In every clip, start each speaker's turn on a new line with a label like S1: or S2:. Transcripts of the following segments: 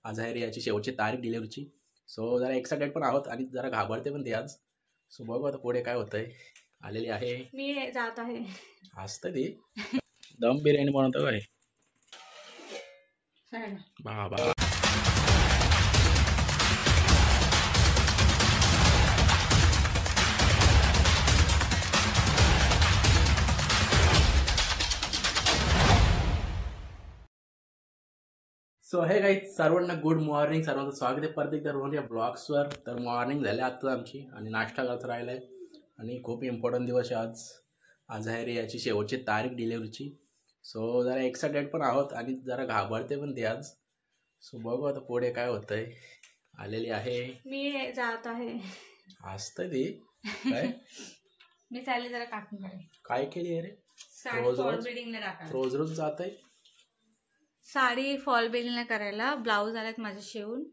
S1: आज आहे याची शेवटची तारीख डिलिव्हरीची. सो जरा एक्साइटेड पण आहोत आणि जरा घाबरते पण ते आज. सो बघू आता पुढे काय होतंय. आलेली आहे,
S2: मी जात आहे.
S1: असतं ती दम बिर्याणी बनवतो काय बाबा. सो हे काही सर्वांना गुड मॉर्निंग. सर्वांचं स्वागत आहे परत एकदा रोहन या ब्लॉग्सवर. तर मॉर्निंग झाले आत्ता आमची आणि नाश्ता करत राहिला आहे आणि खूप इम्पॉर्टंट दिवस आहे आज. आज आहे रे याची शेवटची तारीख डिलिव्हरीची. सो जरा एक्साइटेड पण आहोत आणि जरा घाबरते पण ते आज. सो बघू आता पुढे काय होतंय. आलेली आहे,
S2: मी जात आहे.
S1: असतं ती काय
S2: मी चालले जरा काकूंकडे.
S1: काय केली आहे रे?
S2: साडी फॉल बिल्डिंगला टाकायला.
S1: रोज रोज जात आहे.
S2: साडी फॉल बिल्डिंगला करायला. ब्लाऊज आलेत माझे शिवून.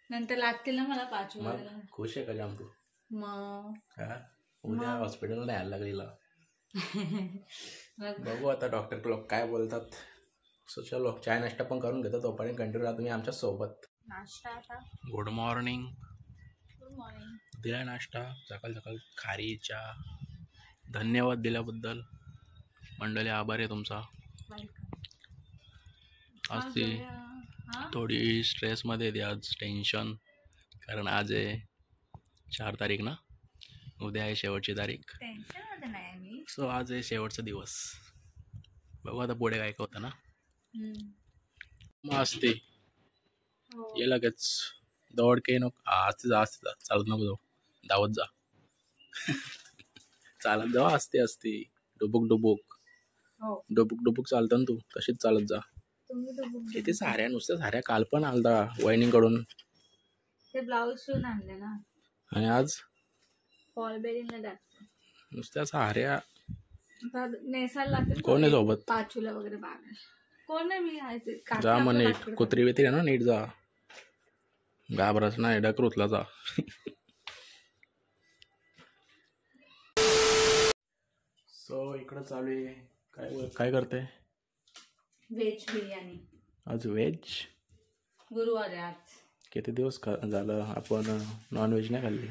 S2: नंतर लागतील ना मला 5 वाजायला.
S1: खुश आहे का जाम तू?
S2: मग
S1: उद्या हॉस्पिटलला यायला लागलेला. बघू आता डॉक्टर लोक काय बोलतात. सो चलो चाय नाश्ता पण करून घेतो, तोपर्यंत कंटिन्यू राहा तुम्ही आमच्या सोबत.
S2: नाश्ता आता.
S1: Good morning.
S2: Good morning.
S1: दिला नाश्ता सकाळ सकाळ खारी चहा. धन्यवाद दिल्याबद्दल मंडळी, आभार आहे तुमचा. आज ती थोडी स्ट्रेसमध्ये येते आज, टेन्शन. कारण आज आहे 4 तारीख ना, उद्या आहे शेवटची तारीख. सो आज आहे शेवटचा दिवस. बघू आता पुढे काय होतं ना. मग असते ये लगेच दौड के नको. आज चालत नको जाऊ, धावत जा. चालत जाऊ. असते डुबुक डुबुक डुबुक डुबुक चालतं ना तू, तशीच चालत जा. किती साऱ्या, नुसत्या साऱ्या. काल पण आलता वहिनीकडून
S2: ते ब्लाऊज शिवून आणले ना,
S1: आणि आज
S2: फॉल बिल्डिंगला टाकतो.
S1: नुसत्या साऱ्या.
S2: नेसायला लागते.
S1: कोण आहे सोबत?
S2: पाचूला वगैरे बागा. कोण नाही, मी आहे.
S1: जा मग नीट. कुत्री बित्री ना, नीट जा. घाबरच नाही, डकरूतला जा. सो इकडं चालू आहे. काय काय करते?
S2: व्हेज बिर्याणी.
S1: आज व्हेज.
S2: गुरुवार आहे आज.
S1: किती दिवस झालं आपण नॉनव्हेज नाही खाल्ली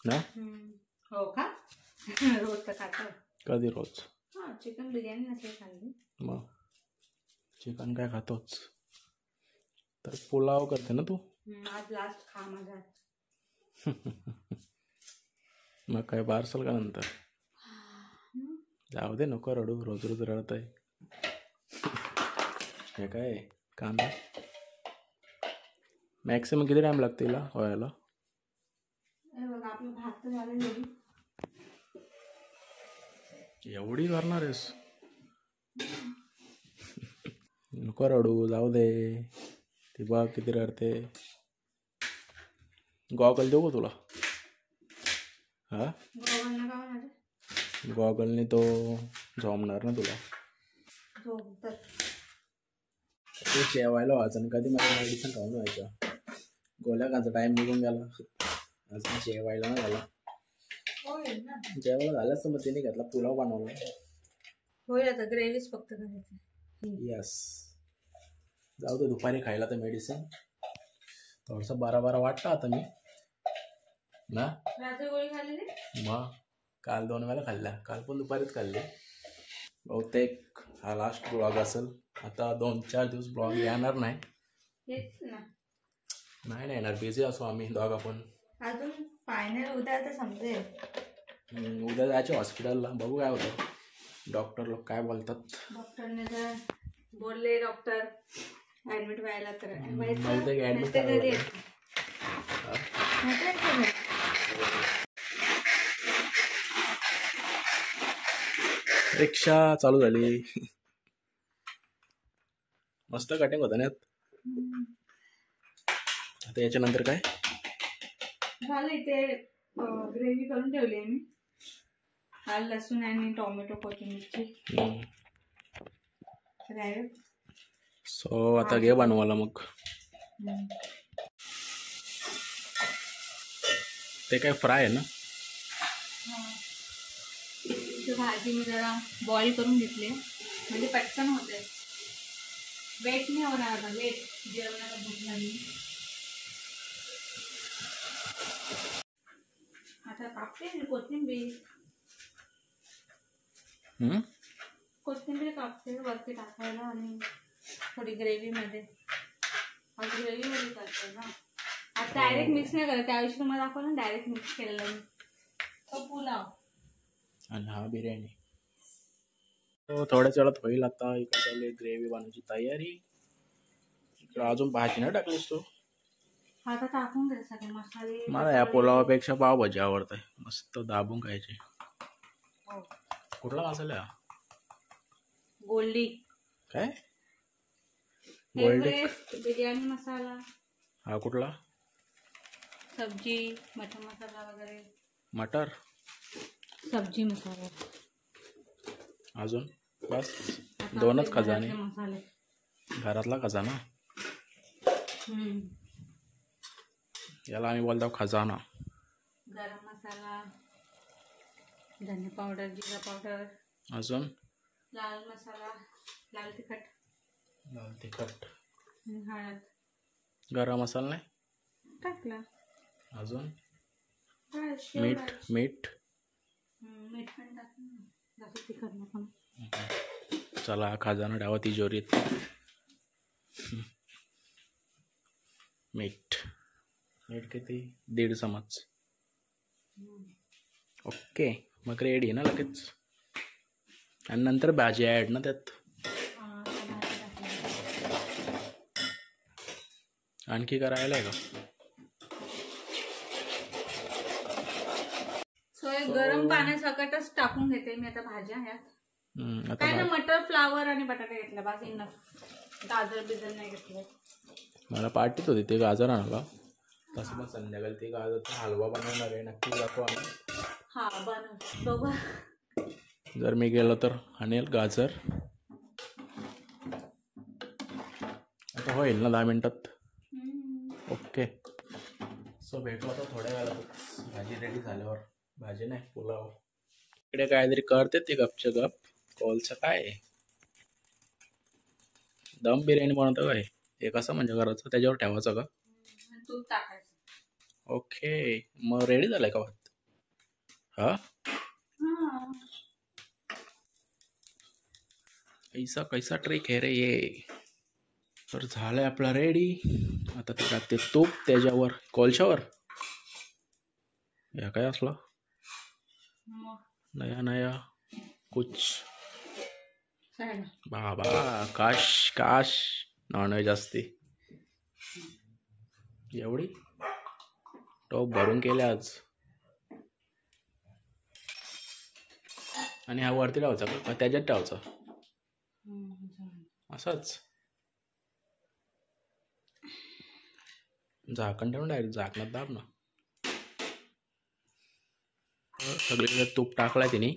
S1: ना?
S2: हो का? रोज तर खातो.
S1: कधी रोज?
S2: हा, चिकन बिर्याणी नसली खाल्ली.
S1: मग चिकन काय खातोच. तर पुलाव करते ना तू?
S2: आज लास्ट खा माझा.
S1: मग काय पार्सल का नंतर? जाऊ दे, नको रडू. रोज रोज रडत आहे. हे काय कांदा मॅक्सिमम किती टाइम लागते तिला व्हायला?
S2: आपलं भात झालं.
S1: एवढी करणार आहेस? नको रडू, जाऊ दे. ती बघ किती रडते. गॉगल देऊ का तुला? हा, गॉगलने तो झोमणार ना तुला. तू जेवायला व्हायचं, कधी मला मेडिसिन खाऊन व्हायचं. गोळ्या खायचा टाइम निघून गेला. अजून जेवायला ना झाला. जेवायला झालंच तर मग तिने घेतला पुलाव बनवला.
S2: होईल आता ग्रेव्हीच फक्त करायचं.
S1: यस, जाऊ दे. दुपारी खायला तर मेडिसिन थोडंसं बारा वाटतं आता मी ना.
S2: रात्री गोळी खाल्लेली?
S1: मग काल 2 वेळा खाल्ल्या. काल पण दुपारीच खाल्ले. बहुतेक हा लास्ट ब्लॉग असेल. आता 2-4 दिवस ब्लॉग येणार नाही. नाही येणार. बिझी असो आम्ही दोघा पण.
S2: अजून फायनल उद्या तर समजेल.
S1: उद्या जायचे हॉस्पिटलला. बघू काय होतं. डॉक्टर लोक काय बोलतात.
S2: डॉक्टरने जर बोलले डॉक्टर ऍडमिट व्हायला तर
S1: बहुतेक ऍडमिट रिक्षा चालू झाली. मस्त कटिंग होतं ना. आता याच्यानंतर काय
S2: झालं? इथे ग्रेव्ही करून ठेवली आहे मी. लसूण आणि टोमॅटो कोथिंबीरची.
S1: सो आता घे बनवायला मग. ते काय फ्राय आहे ना?
S2: भाजी मी जरा बॉईल करून घेतली म्हणजे पटकन होते. वेट नाही होणार आता, वेट जेवणाला भूक लागली. आता कापते मी कोथिंबीर. कोथिंबीर कापते वरती टाकायला आणि थोडी ग्रेव्हीमध्ये. आज ग्रेव्हीमध्ये करते ना, आज डायरेक्ट मिक्स नाही करत. त्याविषयी तुम्हाला दाखवलं ना, डायरेक्ट मिक्स केलेला मी. तो पुलाव
S1: आणि हा बिर्याणी. तो थोड्याच वेळात होईल. आता इकडे चालू आहे ग्रेव्ही बनवायची तयारी. इकडे अजून भाजी नाही टाकलीस तू?
S2: आता टाकून घ्या सगळे मसाले.
S1: मला या पुलावापेक्षा पावभाजी आवडते, मस्त दाबून खायची. कुठला मसाला आहे?
S2: गोल्डी.
S1: काय
S2: गोल्डी बिर्याणी मसाला.
S1: हा कुठला?
S2: सब्जी मटर मसाला वगैरे.
S1: मटर
S2: सब्जी मसाला.
S1: अजून बस दोनच खजाने.
S2: मसाले
S1: घरातला खजाना. याला आम्ही बोलतो खजाना.
S2: गरम मसाला, धने पावडर, जिरा पावडर.
S1: अजून
S2: लाल मसाला, लाल तिखट. हळद.
S1: गरम मसाला नाही
S2: टाकला.
S1: अजून
S2: मीठ.
S1: मीठ
S2: पण टाकलं, जास्त तिखट नको.
S1: चला खजाना डावा तिजोरीत. मीठ किती? 1.5 चमच. ओके, मग रेडी ना लगेच. आणि नंतर भाजी ॲड ना त्यात. आणखी करायला आहे का?
S2: गरम पाण्यासकटच टाकून घेते मी आता भाज्या ह्यात. काय ना, मटर, फ्लावर आणि बटाटे घेतला बस. इनफ. गाजर बिजर नाही घेतलं.
S1: मला पार्टीत होती ते गाजर आणला. तसं पण संध्याकाळी ते गाजरचा हलवा बनवणार आहे. नक्की दाखवा आम्ही.
S2: हा बनव बघू.
S1: जर मी गेलो तर आणेल गाजर. आता होईल ना 10 मिनिटात. ओके, सो भेटू आता थोड्या वेळात भाजी रेडी झाल्यावर. भाजी नाही, पुलाव. इकडे काहीतरी करते ते गपच्या गप. कॉलचं काय दम बिर्याणी बनवतं काय? हे कसं म्हणजे करायचं? त्याच्यावर ठेवायचं का?
S2: तूप टाकायचं.
S1: ओके, मग रेडी झालाय का भात? हा, ऐसा कैसा ट्रिक आहे रे ये. तर झालंय आपला रेडी. आता ते टाकते तूप त्याच्यावर, कोळशावर. या काय असला नया कुछ. बाबा काश नॉनव्हेज असते. एवढी टोप भरून केले आज. आणि हा वरती ठेवायचा का त्याच्यात ठेवायचा? असंच झाकण ठेवून डायरेक्ट झाकणात दाब ना. सगळीकडे तूप टाकला तिने.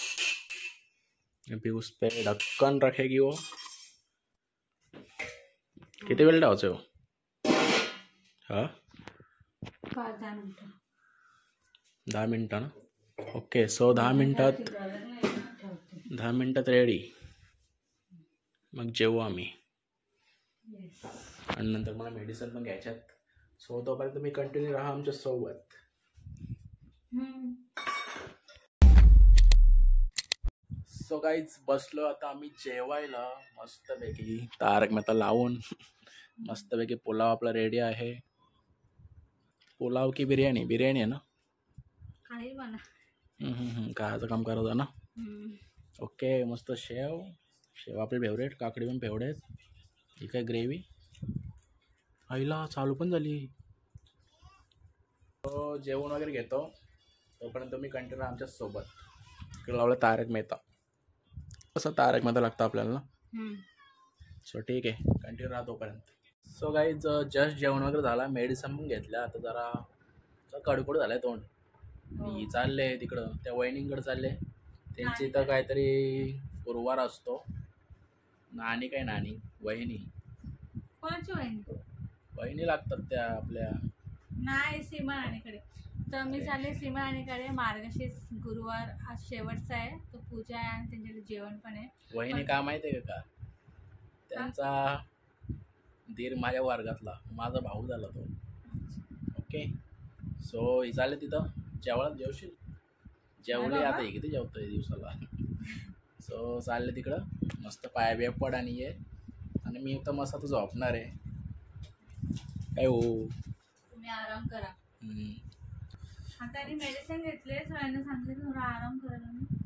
S1: अभी उस पे ढक्कन रखेगी वो. किती वेळ ठेवायचं हो? हा, 10 मिनिटं ना. ओके, सो 10 मिनिटात रेडी. मग जेवू आम्ही. आणि नंतर मला मेडिसिन पण घ्यायच्यात. सो तोपर्यंत मी कंटिन्यू राहा आमच्या सोबत. सो गाईज बसलो आता आम्ही जेवायला मस्तपैकी. तारक मेहता लावून मस्तपैकी पुलाव आपला रेडी आहे. पुलाव की बिर्याणी? बिर्याणी आहे ना.
S2: काही बना.
S1: कायचं काम करायचं ना. ओके, मस्त शेव आपले फेवरेट. काकडी पण फेवरेट. ही काय ग्रेव्ही आईला चालू पण झाली. तो जेवण वगैरे घेतो तोपर्यंत मी कंटिन्यू आमच्या सोबत. इकडे लावलं तारक मेहता. कसं तारक मेहता लागतं आपल्याला ना. सो ठीक आहे, कंटिन्यू राहा तोपर्यंत. सो गाईज जस्ट जेवण वगैरे झाला. मेडिसिन पण घेतल्या. आता जरा कडकोड झालाय तोंड. मी चालले तिकडं त्या वहिनींकडे चालले. त्यांची तर काहीतरी गुरुवार असतो. नानी वहिनी.
S2: कोणाची
S1: वहिनी लागतात त्या आपल्या.
S2: नाही, सीमा राणीकडे. तर मी चालले सीमा राणीकडे. मार्गशीर्ष गुरुवार आज शेवटचा आहे. तो पूजा आहे आणि त्यांच्याकडे जेवण पण आहे.
S1: वहिनी का माहिती आहे का? त्यांचा धीर माझ्या वर्गातला माझा भाऊ झाला तो. ओके सो हे झाले तिथं जेवशील जेवले आता हे किती जेवतोय दिवसाला. सो चालले तिकडं मस्त पाया बिया पड आणि ये आणि मी तर मस्त आता झोपणार आहे. काय हो
S2: तुम्ही आराम करा. आता मेडिसिन घेतले सगळ्यांना सांगितलं थोडा आराम करायला.